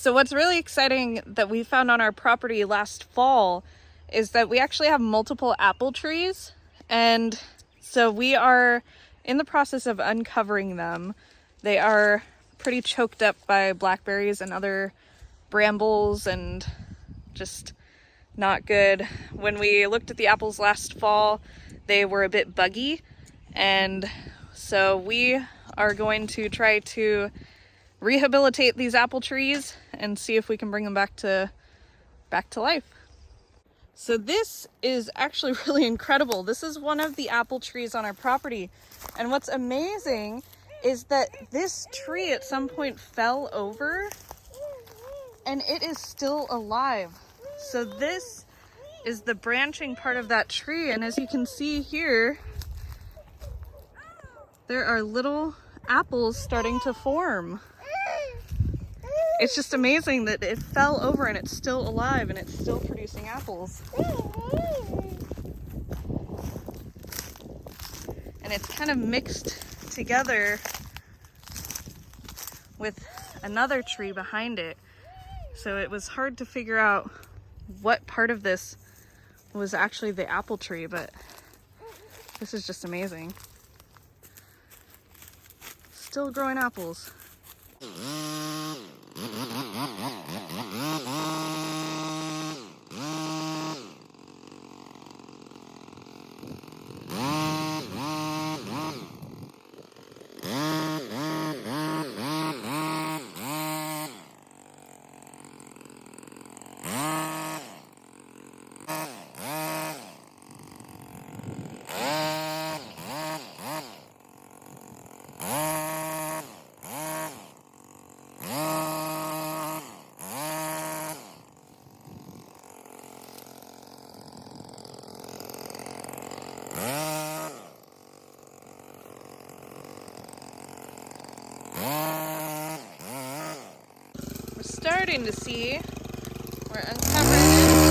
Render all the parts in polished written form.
So what's really exciting that we found on our property last fall is that we actually have multiple apple trees, and so we are in the process of uncovering them. They are pretty choked up by blackberries and other brambles and just not good. When we looked at the apples last fall, they were a bit buggy, and so we are going to try to rehabilitate these apple trees and see if we can bring them back to life. So this is actually really incredible. This is one of the apple trees on our property, and what's amazing is that this tree at some point fell over and it is still alive. So this is the branching part of that tree, and as you can see here, there are little apples starting to form. It's just amazing that it fell over and it's still alive and it's still producing apples. And it's kind of mixed together with another tree behind it. So it was hard to figure out what part of this was actually the apple tree, but this is just amazing. Still growing apples. We're starting to see, we're uncovering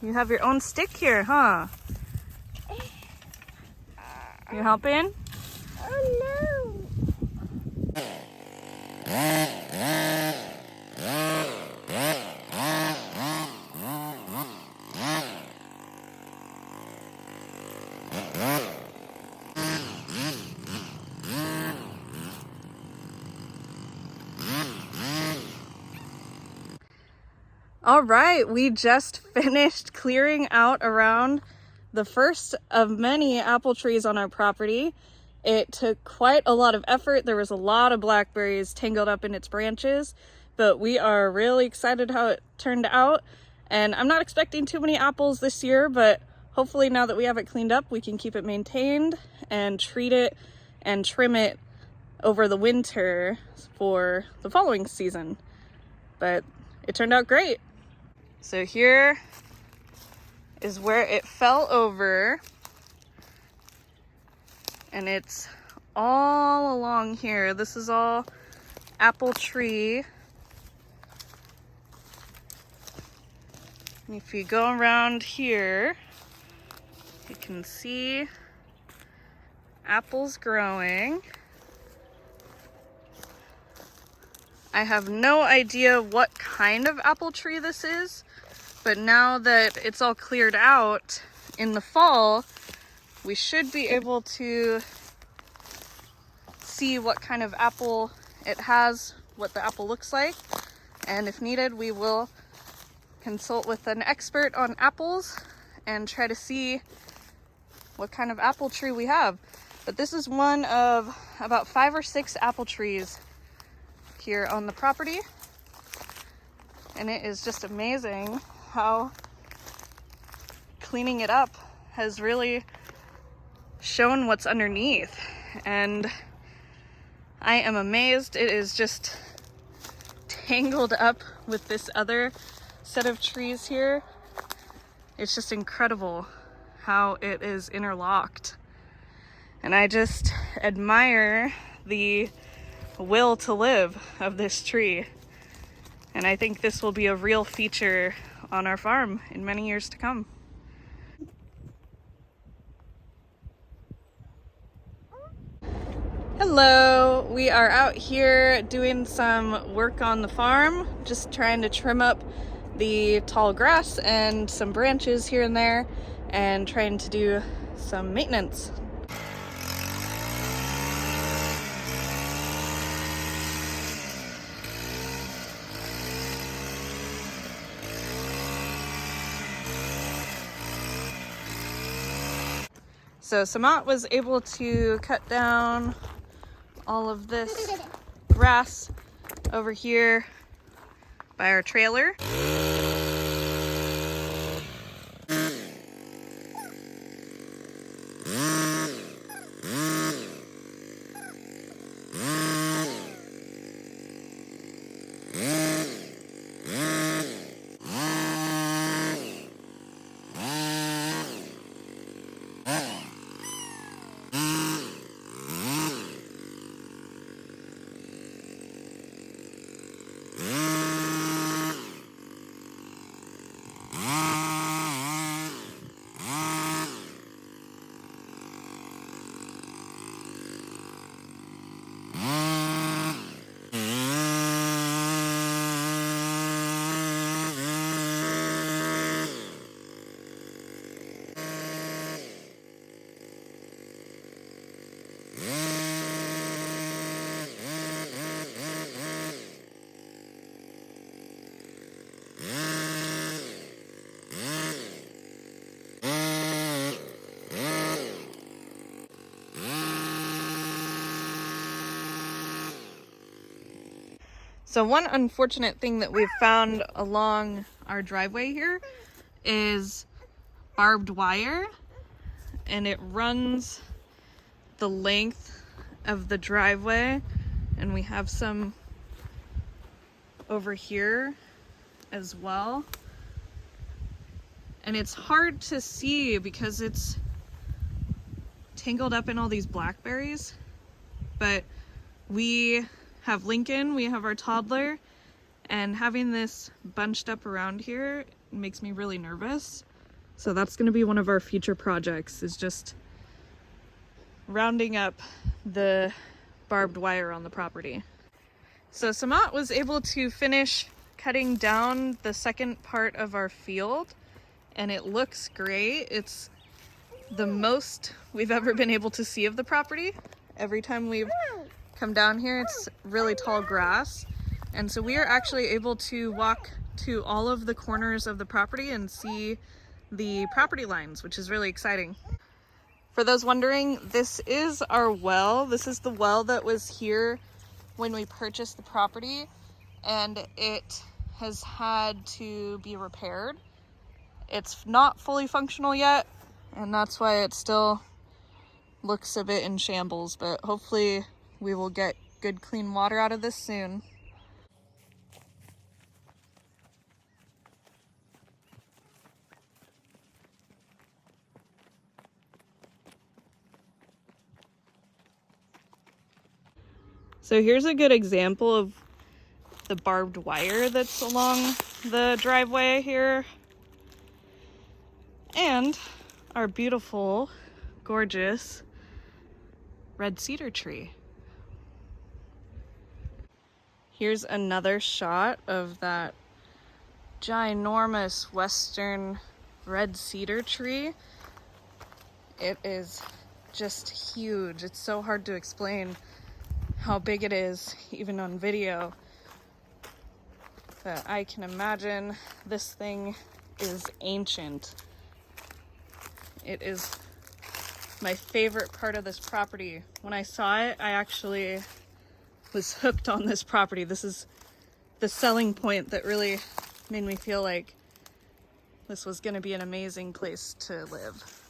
You have your own stick here, huh? You helping? Oh no! All right, we just finished clearing out around the first of many apple trees on our property. It took quite a lot of effort. There was a lot of blackberries tangled up in its branches, but we are really excited how it turned out. And I'm not expecting too many apples this year, but hopefully now that we have it cleaned up, we can keep it maintained and treat it and trim it over the winter for the following season. But it turned out great. So here is where it fell over, and it's all along here. This is all apple tree. And if you go around here, you can see apples growing. I have no idea what kind of apple tree this is, but now that it's all cleared out in the fall, we should be able to see what kind of apple it has, what the apple looks like, and if needed, we will consult with an expert on apples and try to see what kind of apple tree we have. But this is one of about 5 or 6 apple trees here on the property, and it is just amazing how cleaning it up has really shown what's underneath. And I am amazed. It is just tangled up with this other set of trees here. It's just incredible how it is interlocked. And I just admire the will to live of this tree. And I think this will be a real feature on our farm in many years to come. Hello, we are out here doing some work on the farm, just trying to trim up the tall grass and some branches here and there, and trying to do some maintenance. So Samat was able to cut down all of this grass over here by our trailer. So one unfortunate thing that we've found along our driveway here is barbed wire, and it runs the length of the driveway, and we have some over here as well. And it's hard to see because it's tangled up in all these blackberries, but we have Lincoln, we have our toddler, and having this bunched up around here makes me really nervous. So that's going to be one of our future projects, is just rounding up the barbed wire on the property. So Samat was able to finish cutting down the second part of our field, and it looks great. It's the most we've ever been able to see of the property. Every time we've come down here, it's really tall grass, and so we are actually able to walk to all of the corners of the property and see the property lines, which is really exciting. For those wondering, this is our well. This is the well that was here when we purchased the property, and it has had to be repaired. It's not fully functional yet, and that's why it still looks a bit in shambles, but hopefully we will get good clean water out of this soon. So here's a good example of the barbed wire that's along the driveway here. And our beautiful, gorgeous red cedar tree. Here's another shot of that ginormous western red cedar tree. It is just huge. It's so hard to explain how big it is, even on video. But I can imagine this thing is ancient. It is my favorite part of this property. When I saw it, I actually was hooked on this property. This is the selling point that really made me feel like this was going to be an amazing place to live.